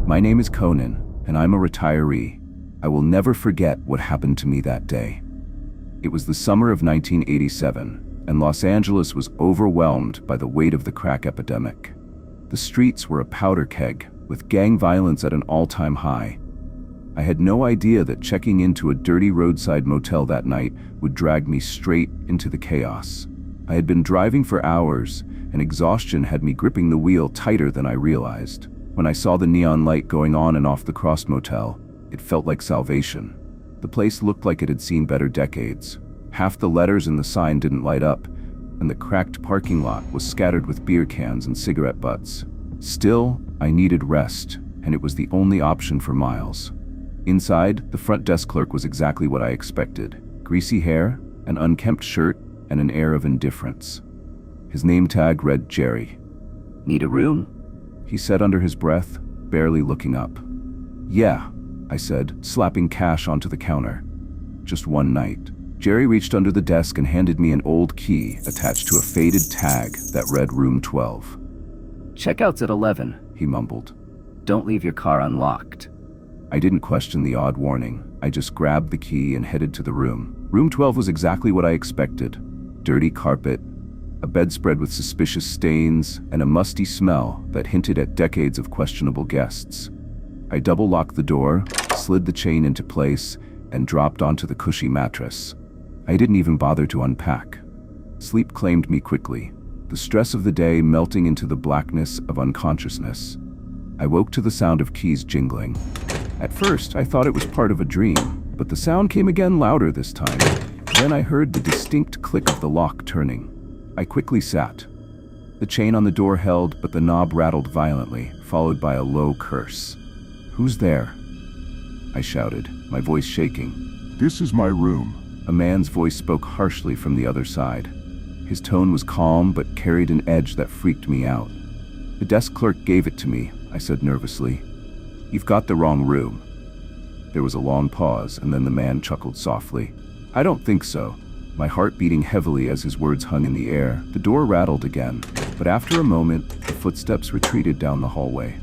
My name is Conan, and I'm a retiree. I will never forget what happened to me that day. It was the summer of 1987, and Los Angeles was overwhelmed by the weight of the crack epidemic. The streets were a powder keg, with gang violence at an all-time high. I had no idea that checking into a dirty roadside motel that night would drag me straight into the chaos. I had been driving for hours, and exhaustion had me gripping the wheel tighter than I realized. When I saw the neon light going on and off the Cross Motel, it felt like salvation. The place looked like it had seen better decades. Half the letters in the sign didn't light up, and the cracked parking lot was scattered with beer cans and cigarette butts. Still, I needed rest, and it was the only option for miles. Inside, the front desk clerk was exactly what I expected. Greasy hair, an unkempt shirt, and an air of indifference. His name tag read Jerry. "Need a room?" He said under his breath, barely looking up. "Yeah," I said, slapping cash onto the counter. "Just one night." Jerry reached under the desk and handed me an old key attached to a faded tag that read Room 12. "Checkout's at 11, he mumbled. "Don't leave your car unlocked." I didn't question the odd warning. I just grabbed the key and headed to the room. Room 12 was exactly what I expected. Dirty carpet, a bedspread with suspicious stains, and a musty smell that hinted at decades of questionable guests. I double-locked the door, slid the chain into place, and dropped onto the cushy mattress. I didn't even bother to unpack. Sleep claimed me quickly, the stress of the day melting into the blackness of unconsciousness. I woke to the sound of keys jingling. At first, I thought it was part of a dream, but the sound came again louder this time. Then I heard the distinct click of the lock turning. I quickly sat. The chain on the door held, but the knob rattled violently, followed by a low curse. "Who's there?" I shouted, my voice shaking. "This is my room." A man's voice spoke harshly from the other side. His tone was calm, but carried an edge that freaked me out. "The desk clerk gave it to me," I said nervously. "You've got the wrong room." There was a long pause, and then the man chuckled softly. "I don't think so." My heart beating heavily as his words hung in the air. The door rattled again, but after a moment, the footsteps retreated down the hallway.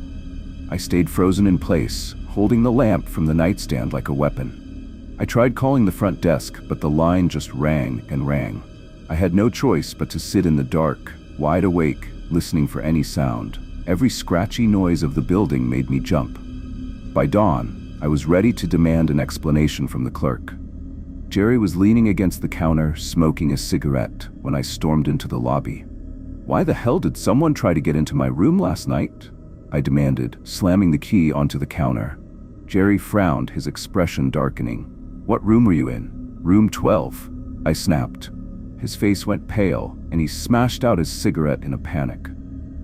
I stayed frozen in place, holding the lamp from the nightstand like a weapon. I tried calling the front desk, but the line just rang and rang. I had no choice but to sit in the dark, wide awake, listening for any sound. Every scratchy noise of the building made me jump. By dawn, I was ready to demand an explanation from the clerk. Jerry was leaning against the counter, smoking a cigarette, when I stormed into the lobby. "Why the hell did someone try to get into my room last night?" I demanded, slamming the key onto the counter. Jerry frowned, his expression darkening. "What room were you in?" "Room 12, I snapped. His face went pale, and he smashed out his cigarette in a panic.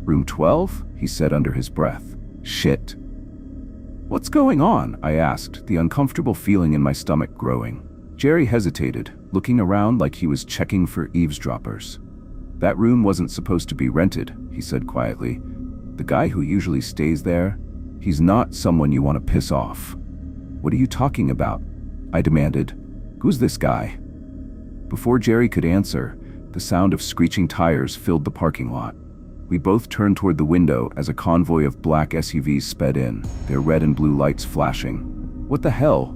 "Room 12? He said under his breath. "Shit." "What's going on?" I asked, the uncomfortable feeling in my stomach growing. Jerry hesitated, looking around like he was checking for eavesdroppers. "That room wasn't supposed to be rented," he said quietly. "The guy who usually stays there, he's not someone you want to piss off." "What are you talking about?" I demanded. "Who's this guy?" Before Jerry could answer, the sound of screeching tires filled the parking lot. We both turned toward the window as a convoy of black SUVs sped in, their red and blue lights flashing. "What the hell?"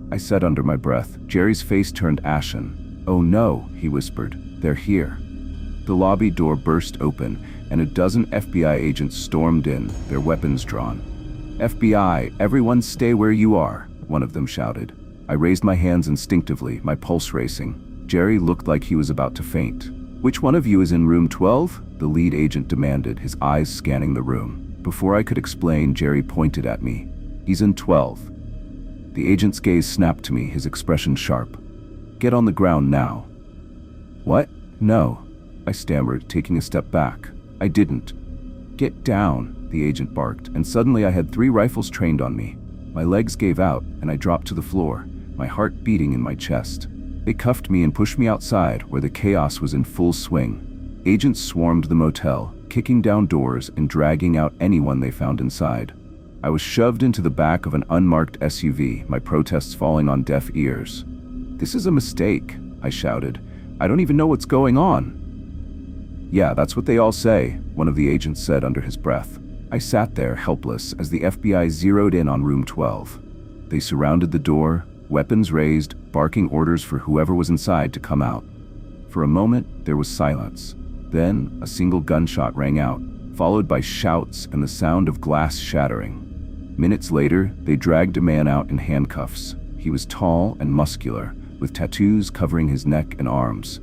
I said under my breath. Jerry's face turned ashen. "Oh no," he whispered. "They're here." The lobby door burst open, and a dozen FBI agents stormed in, their weapons drawn. "FBI, everyone stay where you are," one of them shouted. I raised my hands instinctively, my pulse racing. Jerry looked like he was about to faint. "Which one of you is in room 12? The lead agent demanded, his eyes scanning the room. Before I could explain, Jerry pointed at me. "He's in 12. The agent's gaze snapped to me, his expression sharp. "Get on the ground now." "What? No," I stammered, taking a step back. "I didn't." "Get down," the agent barked, and suddenly I had 3 rifles trained on me. My legs gave out, and I dropped to the floor, my heart beating in my chest. They cuffed me and pushed me outside, where the chaos was in full swing. Agents swarmed the motel, kicking down doors and dragging out anyone they found inside. I was shoved into the back of an unmarked SUV, my protests falling on deaf ears. "This is a mistake," I shouted. "I don't even know what's going on." "Yeah, that's what they all say," one of the agents said under his breath. I sat there, helpless, as the FBI zeroed in on room 12. They surrounded the door, weapons raised, barking orders for whoever was inside to come out. For a moment, there was silence. Then, a single gunshot rang out, followed by shouts and the sound of glass shattering. Minutes later, they dragged a man out in handcuffs. He was tall and muscular, with tattoos covering his neck and arms.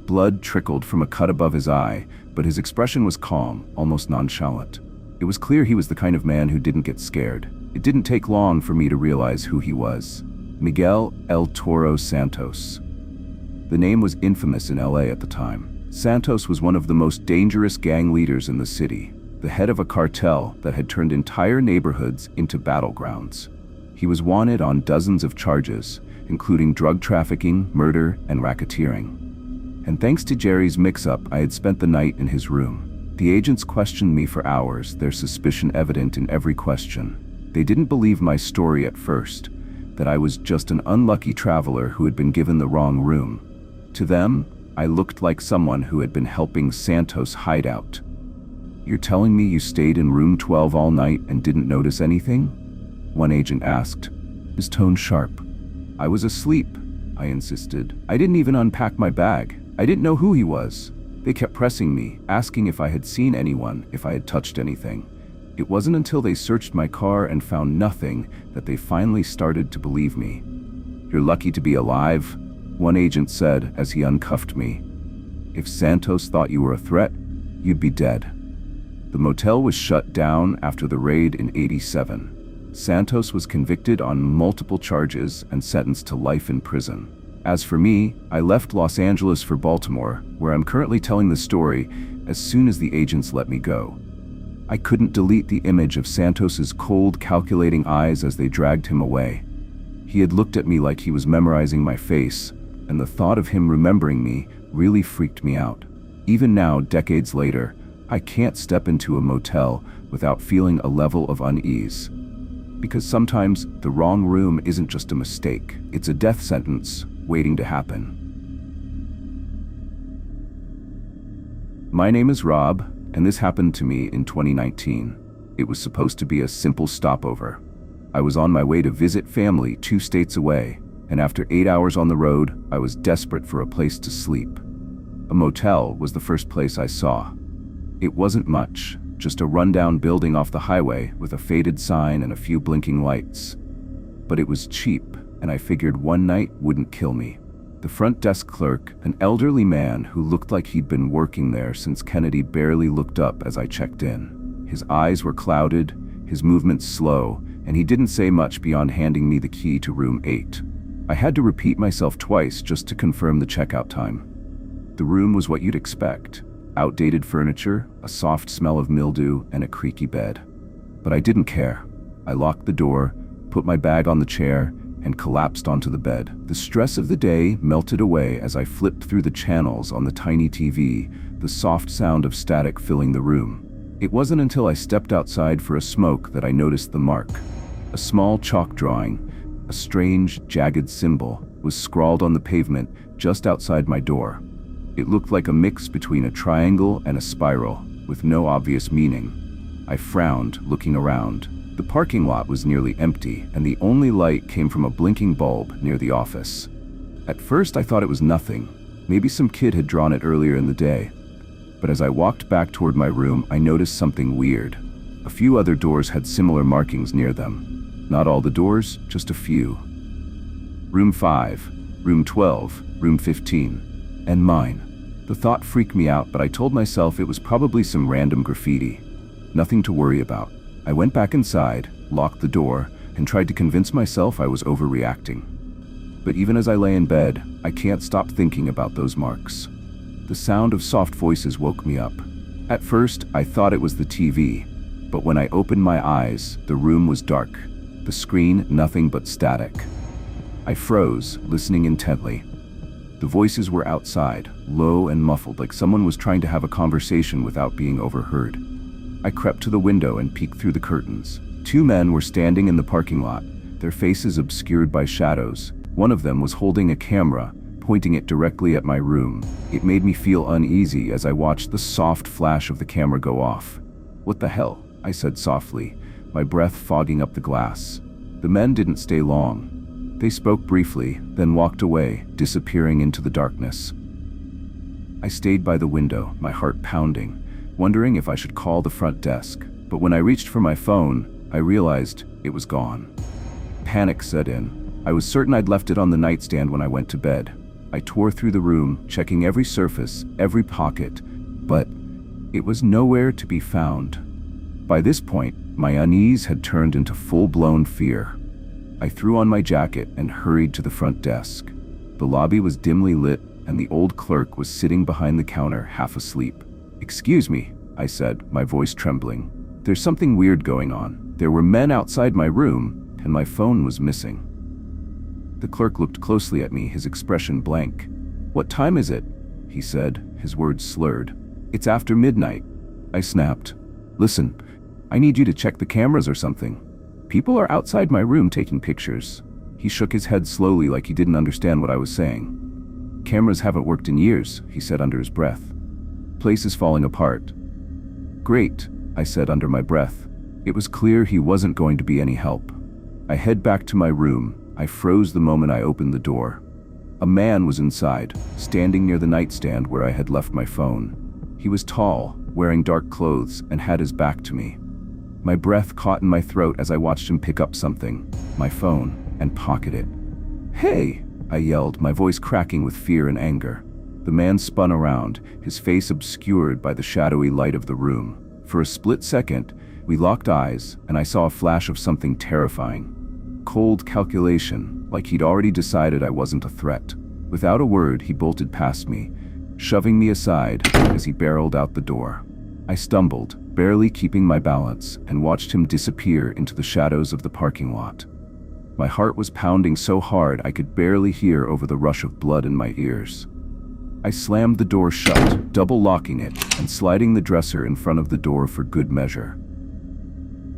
Blood trickled from a cut above his eye, but his expression was calm, almost nonchalant. It was clear he was the kind of man who didn't get scared. It didn't take long for me to realize who he was. Miguel El Toro Santos. The name was infamous in LA at the time. Santos was one of the most dangerous gang leaders in the city, the head of a cartel that had turned entire neighborhoods into battlegrounds. He was wanted on dozens of charges, including drug trafficking, murder, and racketeering. And thanks to Jerry's mix-up, I had spent the night in his room. The agents questioned me for hours, their suspicion evident in every question. They didn't believe my story at first, that I was just an unlucky traveler who had been given the wrong room. To them, I looked like someone who had been helping Santos hide out. "You're telling me you stayed in room 12 all night and didn't notice anything?" one agent asked, his tone sharp. "I was asleep," I insisted. "I didn't even unpack my bag. I didn't know who he was." They kept pressing me, asking if I had seen anyone, if I had touched anything. It wasn't until they searched my car and found nothing that they finally started to believe me. "You're lucky to be alive," one agent said as he uncuffed me. "If Santos thought you were a threat, you'd be dead." The motel was shut down after the raid in '87. Santos was convicted on multiple charges and sentenced to life in prison. As for me, I left Los Angeles for Baltimore, where I'm currently telling the story, as soon as the agents let me go. I couldn't delete the image of Santos's cold, calculating eyes as they dragged him away. He had looked at me like he was memorizing my face, and the thought of him remembering me really freaked me out. Even now, decades later, I can't step into a motel without feeling a level of unease. Because sometimes the wrong room isn't just a mistake, it's a death sentence waiting to happen. My name is Rob, and this happened to me in 2019. It was supposed to be a simple stopover. I was on my way to visit family 2 states away, and after 8 hours on the road, I was desperate for a place to sleep. A motel was the first place I saw. It wasn't much, just a rundown building off the highway with a faded sign and a few blinking lights. But it was cheap, and I figured one night wouldn't kill me. The front desk clerk, an elderly man who looked like he'd been working there since Kennedy, barely looked up as I checked in. His eyes were clouded, his movements slow, and he didn't say much beyond handing me the key to room 8. I had to repeat myself twice just to confirm the checkout time. The room was what you'd expect. Outdated furniture, a soft smell of mildew, and a creaky bed. But I didn't care. I locked the door, put my bag on the chair, and collapsed onto the bed. The stress of the day melted away as I flipped through the channels on the tiny TV, the soft sound of static filling the room. It wasn't until I stepped outside for a smoke that I noticed the mark. A small chalk drawing, a strange, jagged symbol, was scrawled on the pavement just outside my door. It looked like a mix between a triangle and a spiral, with no obvious meaning. I frowned, looking around. The parking lot was nearly empty, and the only light came from a blinking bulb near the office. At first, I thought it was nothing. Maybe some kid had drawn it earlier in the day. But as I walked back toward my room, I noticed something weird. A few other doors had similar markings near them. Not all the doors, just a few. Room 5, room 12, room 15, and mine. The thought freaked me out, but I told myself it was probably some random graffiti. Nothing to worry about. I went back inside, locked the door, and tried to convince myself I was overreacting. But even as I lay in bed, I can't stop thinking about those marks. The sound of soft voices woke me up. At first, I thought it was the TV, but when I opened my eyes, the room was dark. The screen, nothing but static. I froze, listening intently. The voices were outside, low and muffled, like someone was trying to have a conversation without being overheard. I crept to the window and peeked through the curtains. 2 men were standing in the parking lot, their faces obscured by shadows. One of them was holding a camera, pointing it directly at my room. It made me feel uneasy as I watched the soft flash of the camera go off. What the hell? I said softly, my breath fogging up the glass. The men didn't stay long. They spoke briefly, then walked away, disappearing into the darkness. I stayed by the window, my heart pounding, wondering if I should call the front desk. But when I reached for my phone, I realized it was gone. Panic set in. I was certain I'd left it on the nightstand when I went to bed. I tore through the room, checking every surface, every pocket, but it was nowhere to be found. By this point, my unease had turned into full-blown fear. I threw on my jacket and hurried to the front desk. The lobby was dimly lit, and the old clerk was sitting behind the counter, half asleep. "Excuse me," I said, my voice trembling. "There's something weird going on. There were men outside my room, and my phone was missing." The clerk looked closely at me, his expression blank. "What time is it?" he said, his words slurred. "It's after midnight." I snapped. "Listen, I need you to check the cameras or something. People are outside my room taking pictures." He shook his head slowly like he didn't understand what I was saying. "Cameras haven't worked in years," he said under his breath. "Place is falling apart." "Great," I said under my breath. It was clear he wasn't going to be any help. I head back to my room. I froze the moment I opened the door. A man was inside, standing near the nightstand where I had left my phone. He was tall, wearing dark clothes, and had his back to me. My breath caught in my throat as I watched him pick up something, my phone, and pocket it. "Hey!" I yelled, my voice cracking with fear and anger. The man spun around, his face obscured by the shadowy light of the room. For a split second, we locked eyes, and I saw a flash of something terrifying. Cold calculation, like he'd already decided I wasn't a threat. Without a word, he bolted past me, shoving me aside as he barreled out the door. I stumbled, barely keeping my balance, and watched him disappear into the shadows of the parking lot. My heart was pounding so hard I could barely hear over the rush of blood in my ears. I slammed the door shut, double locking it, and sliding the dresser in front of the door for good measure.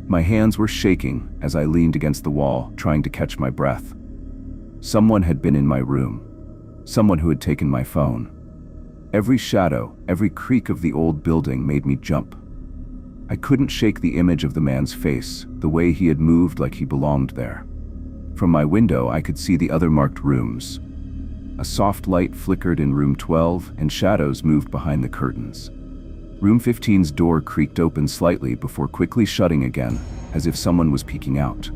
My hands were shaking as I leaned against the wall, trying to catch my breath. Someone had been in my room. Someone who had taken my phone. Every shadow, every creak of the old building made me jump. I couldn't shake the image of the man's face, the way he had moved like he belonged there. From my window, I could see the other marked rooms. A soft light flickered in room 12, and shadows moved behind the curtains. Room 15's door creaked open slightly before quickly shutting again, as if someone was peeking out.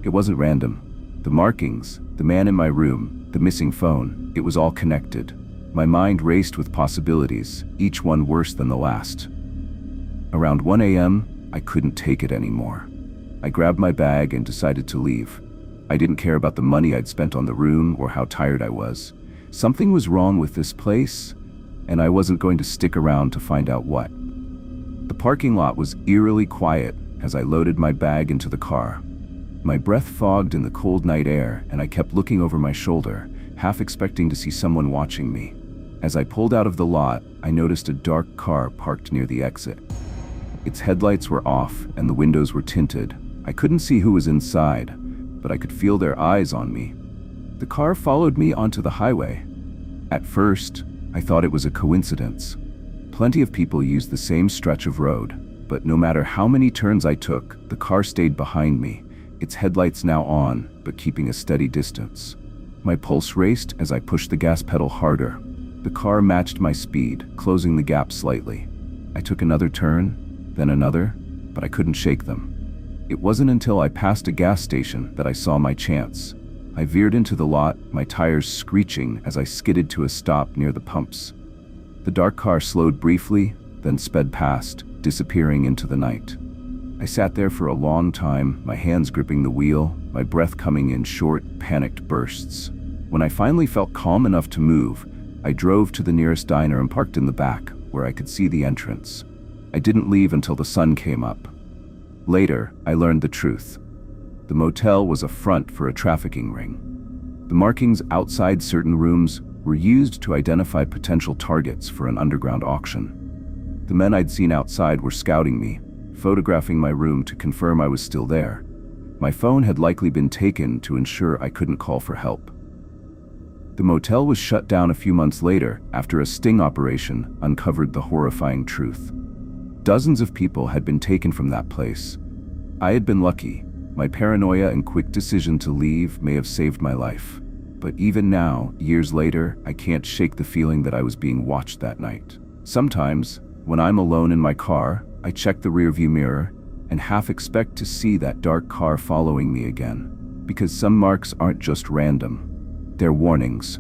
It wasn't random. The markings, the man in my room, the missing phone, it was all connected. My mind raced with possibilities, each one worse than the last. Around 1 a.m., I couldn't take it anymore. I grabbed my bag and decided to leave. I didn't care about the money I'd spent on the room or how tired I was. Something was wrong with this place, and I wasn't going to stick around to find out what. The parking lot was eerily quiet as I loaded my bag into the car. My breath fogged in the cold night air, and I kept looking over my shoulder, half expecting to see someone watching me. As I pulled out of the lot, I noticed a dark car parked near the exit. Its headlights were off and the windows were tinted. I couldn't see who was inside, but I could feel their eyes on me. The car followed me onto the highway. At first, I thought it was a coincidence. Plenty of people used the same stretch of road, but no matter how many turns I took, the car stayed behind me, its headlights now on, but keeping a steady distance. My pulse raced as I pushed the gas pedal harder. The car matched my speed, closing the gap slightly. I took another turn, then another, but I couldn't shake them. It wasn't until I passed a gas station that I saw my chance. I veered into the lot, my tires screeching as I skidded to a stop near the pumps. The dark car slowed briefly, then sped past, disappearing into the night. I sat there for a long time, my hands gripping the wheel, my breath coming in short, panicked bursts. When I finally felt calm enough to move, I drove to the nearest diner and parked in the back, where I could see the entrance. I didn't leave until the sun came up. Later, I learned the truth. The motel was a front for a trafficking ring. The markings outside certain rooms were used to identify potential targets for an underground auction. The men I'd seen outside were scouting me, photographing my room to confirm I was still there. My phone had likely been taken to ensure I couldn't call for help. The motel was shut down a few months later after a sting operation uncovered the horrifying truth. Dozens of people had been taken from that place. I had been lucky. My paranoia and quick decision to leave may have saved my life. But even now, years later, I can't shake the feeling that I was being watched that night. Sometimes, when I'm alone in my car, I check the rearview mirror and half expect to see that dark car following me again. Because some marks aren't just random, they're warnings.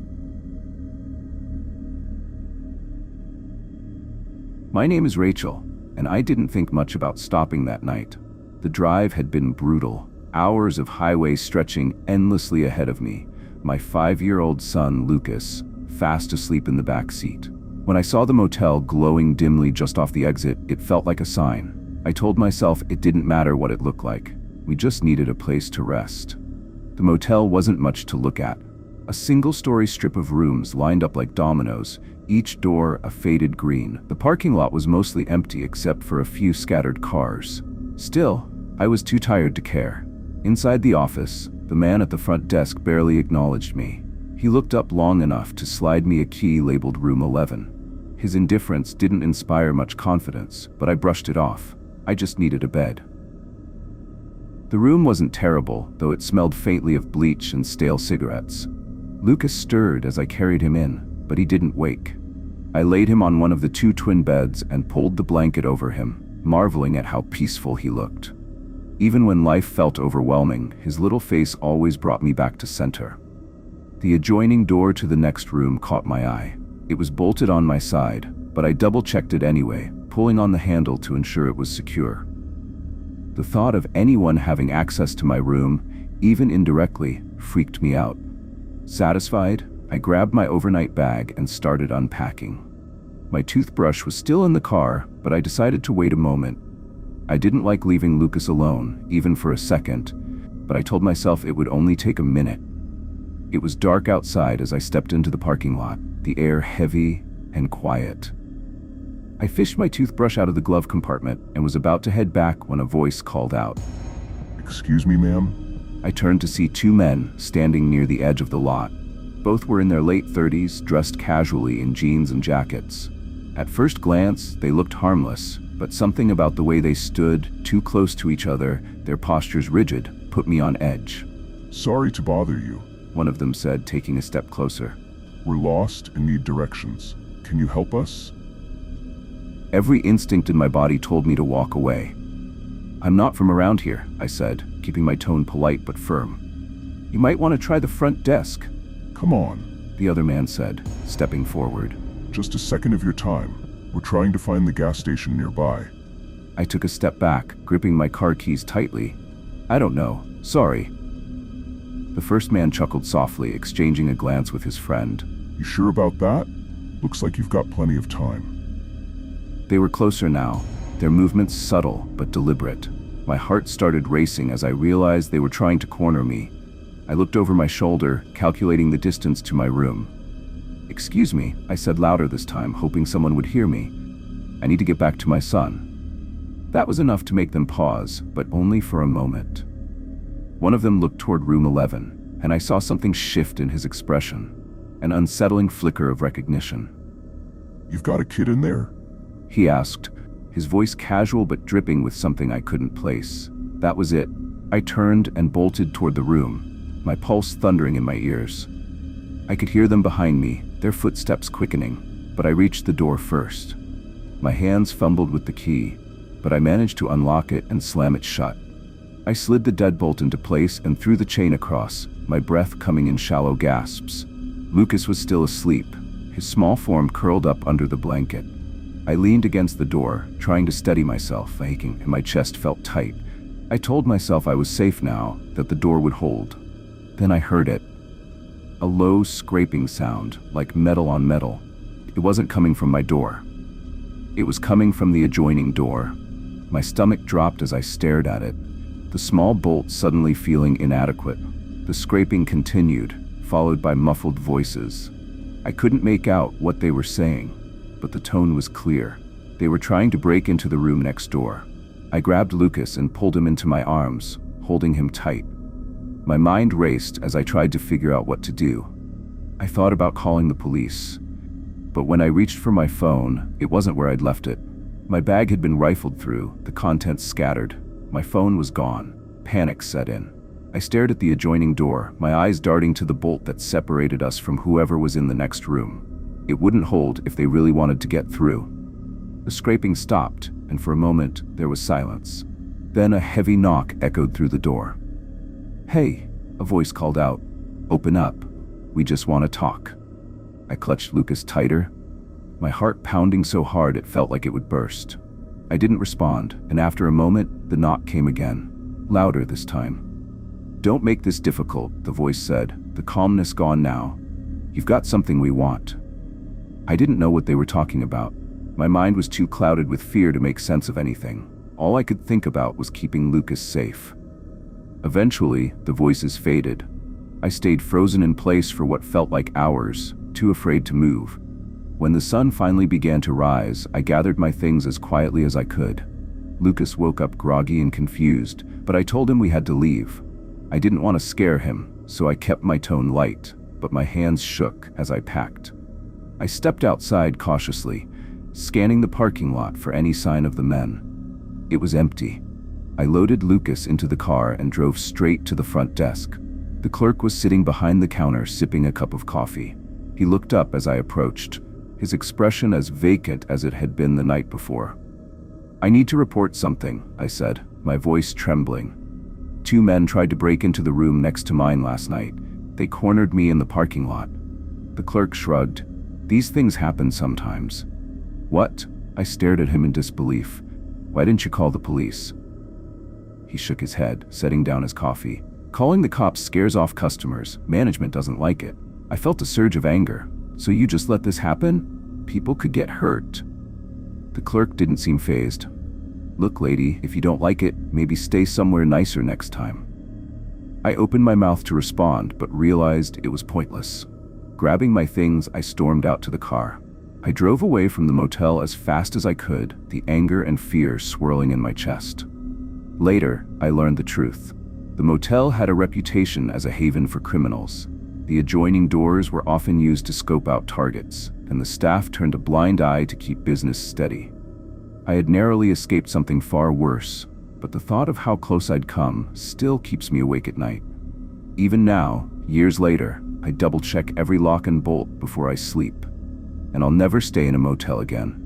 My name is Rachel, and I didn't think much about stopping that night. The drive had been brutal, hours of highway stretching endlessly ahead of me. My 5-year-old son, Lucas, fast asleep in the back seat. When I saw the motel glowing dimly just off the exit, it felt like a sign. I told myself it didn't matter what it looked like. We just needed a place to rest. The motel wasn't much to look at. A single-story strip of rooms lined up like dominoes, each door a faded green. The parking lot was mostly empty except for a few scattered cars. Still, I was too tired to care. Inside the office, the man at the front desk barely acknowledged me. He looked up long enough to slide me a key labeled Room 11. His indifference didn't inspire much confidence, but I brushed it off. I just needed a bed. The room wasn't terrible, though it smelled faintly of bleach and stale cigarettes. Lucas stirred as I carried him in, but he didn't wake. I laid him on one of the 2 twin beds and pulled the blanket over him, marveling at how peaceful he looked. Even when life felt overwhelming, his little face always brought me back to center. The adjoining door to the next room caught my eye. It was bolted on my side, but I double-checked it anyway, pulling on the handle to ensure it was secure. The thought of anyone having access to my room, even indirectly, freaked me out. Satisfied, I grabbed my overnight bag and started unpacking. My toothbrush was still in the car, but I decided to wait a moment. I didn't like leaving Lucas alone, even for a second, but I told myself it would only take a minute. It was dark outside as I stepped into the parking lot, the air heavy and quiet. I fished my toothbrush out of the glove compartment and was about to head back when a voice called out. "Excuse me, ma'am?" I turned to see 2 men standing near the edge of the lot. Both were in their late 30s, dressed casually in jeans and jackets. At first glance, they looked harmless, but something about the way they stood, too close to each other, their postures rigid, put me on edge. "Sorry to bother you. One of them said, taking a step closer. We're lost and need directions. Can you help us?" Every instinct in my body told me to walk away. "I'm not from around here," I said, keeping my tone polite but firm. "You might want to try the front desk." "Come on," the other man said, stepping forward. "just a second of your time. We're trying to find the gas station nearby." I took a step back, gripping my car keys tightly. "I don't know. Sorry." The first man chuckled softly, exchanging a glance with his friend. "You sure about that? Looks like you've got plenty of time." They were closer now, their movements subtle but deliberate. My heart started racing as I realized they were trying to corner me. I looked over my shoulder, calculating the distance to my room. "Excuse me," I said louder this time, hoping someone would hear me. "I need to get back to my son." That was enough to make them pause, but only for a moment. One of them looked toward room 11, and I saw something shift in his expression, an unsettling flicker of recognition. "You've got a kid in there?" He asked, his voice casual but dripping with something I couldn't place. That was it. I turned and bolted toward the room, my pulse thundering in my ears. I could hear them behind me, their footsteps quickening, but I reached the door first. My hands fumbled with the key, but I managed to unlock it and slam it shut. I slid the deadbolt into place and threw the chain across, my breath coming in shallow gasps. Lucas was still asleep, his small form curled up under the blanket. I leaned against the door, trying to steady myself, aching, and my chest felt tight. I told myself I was safe now, that the door would hold. Then I heard it. A low scraping sound, like metal on metal. It wasn't coming from my door. It was coming from the adjoining door. My stomach dropped as I stared at it, the small bolt suddenly feeling inadequate. The scraping continued, followed by muffled voices. I couldn't make out what they were saying, but the tone was clear. They were trying to break into the room next door. I grabbed Lucas and pulled him into my arms, holding him tight. My mind raced as I tried to figure out what to do. I thought about calling the police, but when I reached for my phone, it wasn't where I'd left it. My bag had been rifled through, the contents scattered. My phone was gone. Panic set in. I stared at the adjoining door, my eyes darting to the bolt that separated us from whoever was in the next room. It wouldn't hold if they really wanted to get through. The scraping stopped, and for a moment there was silence. Then a heavy knock echoed through the door. "Hey," a voice called out. "Open up. We just want to talk." I clutched Lucas tighter, my heart pounding so hard it felt like it would burst. I didn't respond, and after a moment, the knock came again, louder this time. "Don't make this difficult," the voice said, the calmness gone now. "You've got something we want." I didn't know what they were talking about. My mind was too clouded with fear to make sense of anything. All I could think about was keeping Lucas safe. Eventually, the voices faded. I stayed frozen in place for what felt like hours, too afraid to move. When the sun finally began to rise, I gathered my things as quietly as I could. Lucas woke up groggy and confused, but I told him we had to leave. I didn't want to scare him, so I kept my tone light, but my hands shook as I packed. I stepped outside cautiously, scanning the parking lot for any sign of the men. It was empty. I loaded Lucas into the car and drove straight to the front desk. The clerk was sitting behind the counter sipping a cup of coffee. He looked up as I approached, his expression as vacant as it had been the night before. "I need to report something," I said, my voice trembling. "Two men tried to break into the room next to mine last night. They cornered me in the parking lot." The clerk shrugged. "These things happen sometimes." "What?" I stared at him in disbelief. "Why didn't you call the police?" He shook his head, setting down his coffee. "Calling the cops scares off customers. Management doesn't like it." I felt a surge of anger. "So you just let this happen? People could get hurt." The clerk didn't seem fazed. "Look, lady, if you don't like it, maybe stay somewhere nicer next time." I opened my mouth to respond, but realized it was pointless. Grabbing my things, I stormed out to the car. I drove away from the motel as fast as I could, the anger and fear swirling in my chest. Later, I learned the truth. The motel had a reputation as a haven for criminals. The adjoining doors were often used to scope out targets, and the staff turned a blind eye to keep business steady. I had narrowly escaped something far worse, but the thought of how close I'd come still keeps me awake at night. Even now, years later, I double-check every lock and bolt before I sleep. And I'll never stay in a motel again.